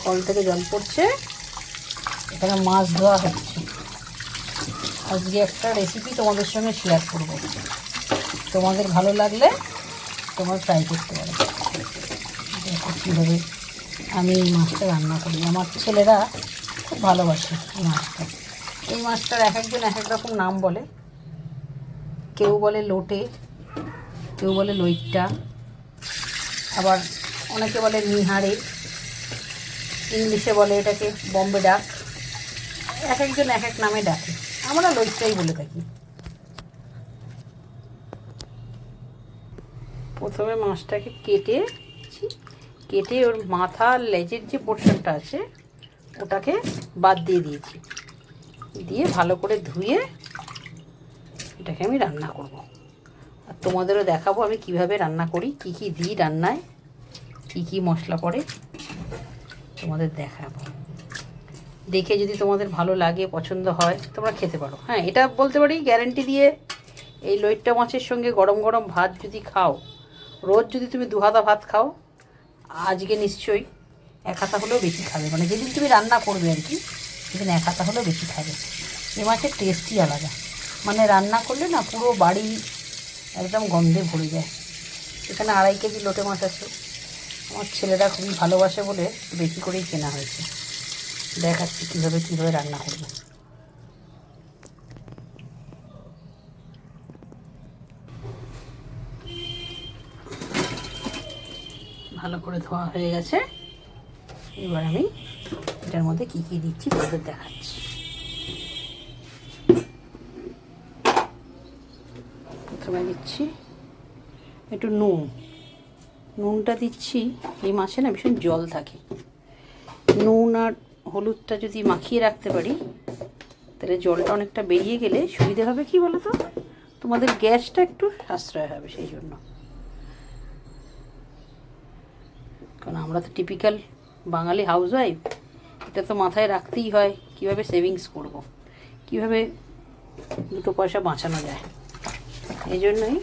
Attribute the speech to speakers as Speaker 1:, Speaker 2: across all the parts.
Speaker 1: Call থেকে জল পড়ছে, এখানে মাছ ধোয়া হচ্ছে। আজকে একটা রেসিপি তোমাদের সঙ্গে শেয়ার করব, তোমাদের ভালো লাগলে তোমরা ট্রাই করতে পারো। দেখো কীভাবে আমি এই মাছটা রান্না করি। আমার ছেলেরা খুব ভালোবাসে এই মাছটা। এই মাছটার এক একজন এক এক রকম নাম বলে। কেউ বলে লোটে, কেউ বলে লইট্টা, আবার অনেকে বলে নিহারে, ইংলিশে বলে এটাকে বম্বে ডাক। এক একজন এক এক নামে ডাকে, আমরা লইট্টাই বলে থাকি। প্রথমে মাছটাকে কেটে ওর মাথা লেজের যে পোর্শনটা আছে ওটাকে বাদ দিয়ে দিয়েছি, দিয়ে ভালো করে ধুয়ে এটাকে আমি রান্না করব। আর তোমাদেরও দেখাবো আমি কিভাবে রান্না করি, কি কি দিই রান্নায়, কি কি মশলা পড়ে তোমাদের দেখাবো। দেখে যদি তোমাদের ভালো লাগে, পছন্দ হয়, তোমরা খেতে পারো। হ্যাঁ, এটা বলতে পারি গ্যারেন্টি দিয়ে, এই লইট্টা মাছের সঙ্গে গরম গরম ভাত যদি খাও, রোজ যদি তুমি 2 হাতা ভাত খাও, আজকে নিশ্চয়ই 1 হাতা হলেও বেশি খাবে। মানে যেদিন তুমি রান্না করবে আর কি, সেদিন 1 হাতা হলেও বেশি খাবে। এই মাছের টেস্টই আলাদা, মানে রান্না করলে না পুরো বাড়ি একদম গন্ধে ভরে যায়। এখানে 2.5 কেজি লোটে মাছ আছে। আমার ছেলেরা খুবই ভালোবাসে বলে বেশি করেই কেনা হয়েছে। দেখাচ্ছি কীভাবে রান্না করবো। ভালো করে ধোয়া হয়ে গেছে। এবার আমি এটার মধ্যে কি কি দিচ্ছি তোমাদের দেখাচ্ছি। প্রথমে দিচ্ছি একটু নুনটা দিচ্ছি। এই মাছে না ভীষণ জল থাকে, নুন আর হলুদটা যদি মাখিয়ে রাখতে পারি তাহলে জলটা অনেকটা বেরিয়ে গেলে সুবিধে হবে। কি বলো তো, তোমাদের গ্যাসটা একটু সাশ্রয় হবে। সেই জন্য, কারণ আমরা তো টিপিক্যাল বাঙালি হাউসওয়াইফ, এটা তো মাথায় রাখতেই হয় কীভাবে সেভিংস করব, কীভাবে 2 পয়সা বাঁচানো যায়। এই জন্যই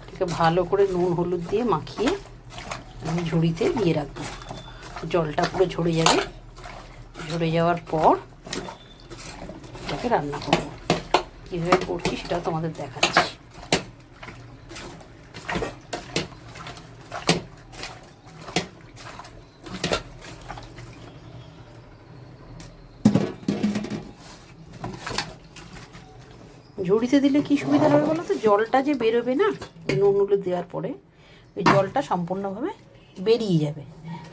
Speaker 1: এটাকে ভালো করে নুন হলুদ দিয়ে মাখিয়ে আমি ঝুড়িতে দিয়ে রাখবো। জলটা পুরো ঝরে যাবে, ঝরে যাওয়ার পর এটাকে রান্না করব। কীভাবে করছি সেটাও তোমাদের দেখাচ্ছি। ঝুড়িতে দিলে কি সুবিধা হবে বলো তো, জলটা যে বেরোবে না নুন হলুদ দেওয়ার পরে, ওই জলটা সম্পূর্ণভাবে বেরিয়ে যাবে।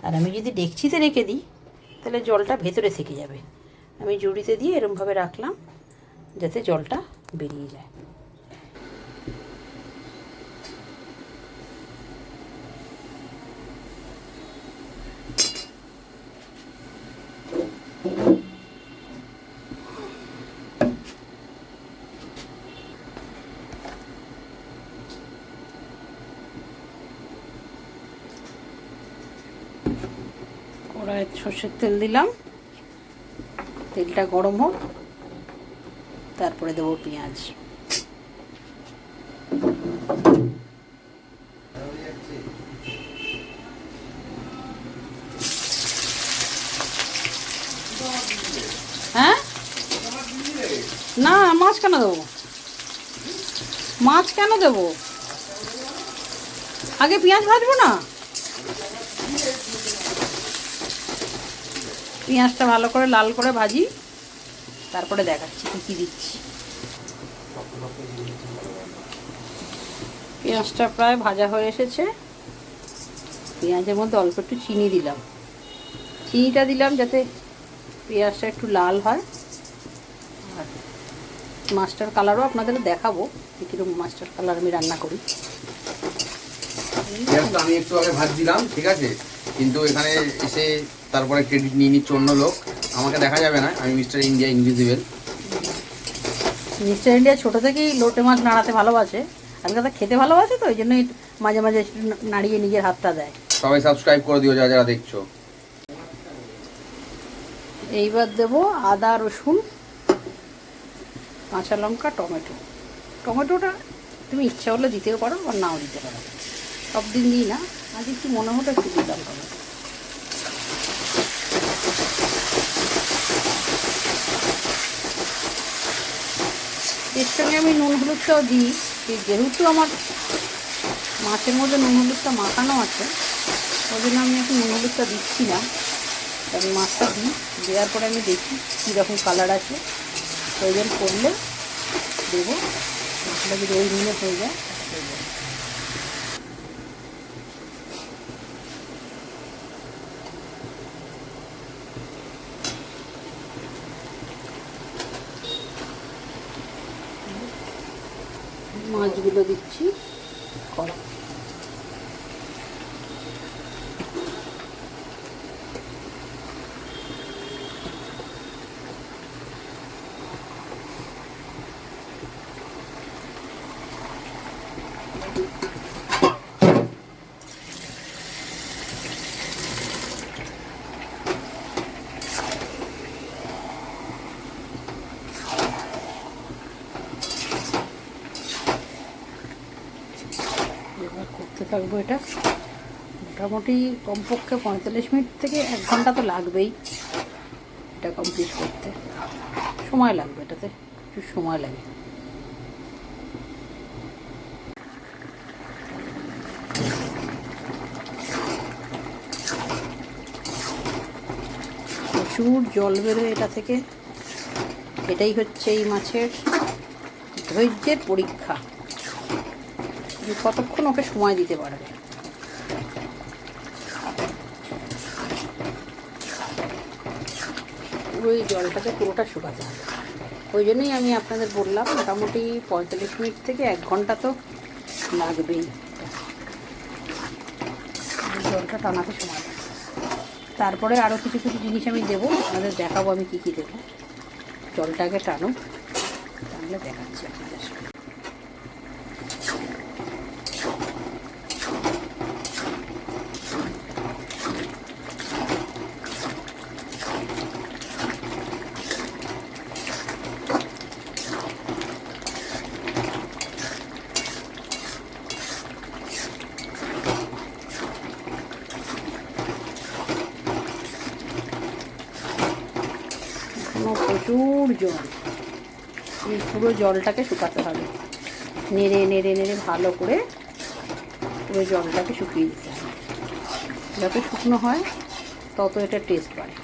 Speaker 1: আর আমি যদি ডেকচিতে রেখে দিই তাহলে জলটা ভেতরে থেকে যাবে। আমি ঝুড়িতে দিয়ে এরমভাবে রাখলাম যাতে জলটা বেরিয়ে যায়। কড়াইয়ে সর্ষের তেল দিলাম, তেলটা গরম হোক, তারপরে দেবো পেঁয়াজ। হ্যাঁ, না মাছ কেন দেবো, মাছ কেন দেবো, আগে পেঁয়াজ ভাজবো না। পেঁয়াজটা ভালো করে লাল করে ভাজি, তারপরে দেখাচ্ছি কী কী দিচ্ছি। পেঁয়াজটা প্রায় ভাজা হয়ে এসেছে। পেঁয়াজের মধ্যে অল্প একটু চিনি দিলাম। চিনিটা দিলাম যাতে পেঁয়াজটা একটু লাল হয়। আর মাছটার কালারও আপনাদের দেখাবো কীরকম মাছটার কালার আমি রান্না করি।
Speaker 2: আমি একটু আগে ভাজছিলাম, ঠিক আছে, কিন্তু এখানে এসে তারপরে ক্রেডিট নিয়ে নিচ্ছে অন্য লোক, আমাকে দেখা যাবে না। আমি mister India invisible.
Speaker 1: Mister India ছোটো থেকেই লোটে মাছ নাড়াতে ভালোবাসে, আর কথা খেতে ভালোবাসে, তো ওই জন্যই মাঝে মাঝে নাড়িয়ে নিজের হাতটা দেয়।
Speaker 2: সবাই সাবস্ক্রাইব করে দিও যারা যারা দেখছো।
Speaker 1: এইবার দেবো আদা রসুন কাঁচা লঙ্কা টমেটো। টমেটোটা তুমি ইচ্ছা হলে দিতেও পারো আর নাও দিতে পারো, সব দিন দিই না, আজ একটু মনে হতো একটু দিলাম টমেটো। এর সঙ্গে আমি নুন হলুদটাও দিই, যেহেতু আমার মাছের মধ্যে নুন হলুদটা মাখানো আছে, ওই জন্য আমি এখন নুন হলুদটা দিচ্ছি না। আমি মাছটা দিই, দেওয়ার পরে আমি দেখি কীরকম কালার আছে, প্রয়োজন করলে দেবো। মশলা যদি ওই নুনে হয়ে যায় দেবো। মাছগুলো দিচ্ছি কড়া। এবার করতে থাকবো এটা, মোটামুটি কমপক্ষে 45 মিনিট থেকে 1 ঘন্টা তো লাগবেই এটা কমপ্লিট করতে। সময় লাগবে, এটাতে একটু সময় লাগে। প্রচুর জল বেরোয় এটা থেকে। এটাই হচ্ছে এই মাছের ধৈর্যের পরীক্ষা, যে কতক্ষণ ওকে সময় দিতে পারবে। পুরো এই জলটাকে পুরোটা শুকাতে হবে। ওই জন্যই আমি আপনাদের বললাম মোটামুটি 45 মিনিট থেকে 1 ঘন্টা তো লাগবেই। জলটা টানাতে সময় লাগে। তারপরে আরও কিছু কিছু জিনিস আমি দেবো, আপনাদের দেখাবো আমি কী কী দেবো। জলটাকে টানুক, তাহলে দেখাচ্ছি আপনাদের। প্রচুর জল, এই পুরো জলটাকে শুকাতে হবে। নেড়ে নেড়ে নেড়ে ভালো করে পুরো জলটাকে শুকিয়ে দিতে হবে। যত শুকনো হয় তত এটা টেস্ট বাড়ে।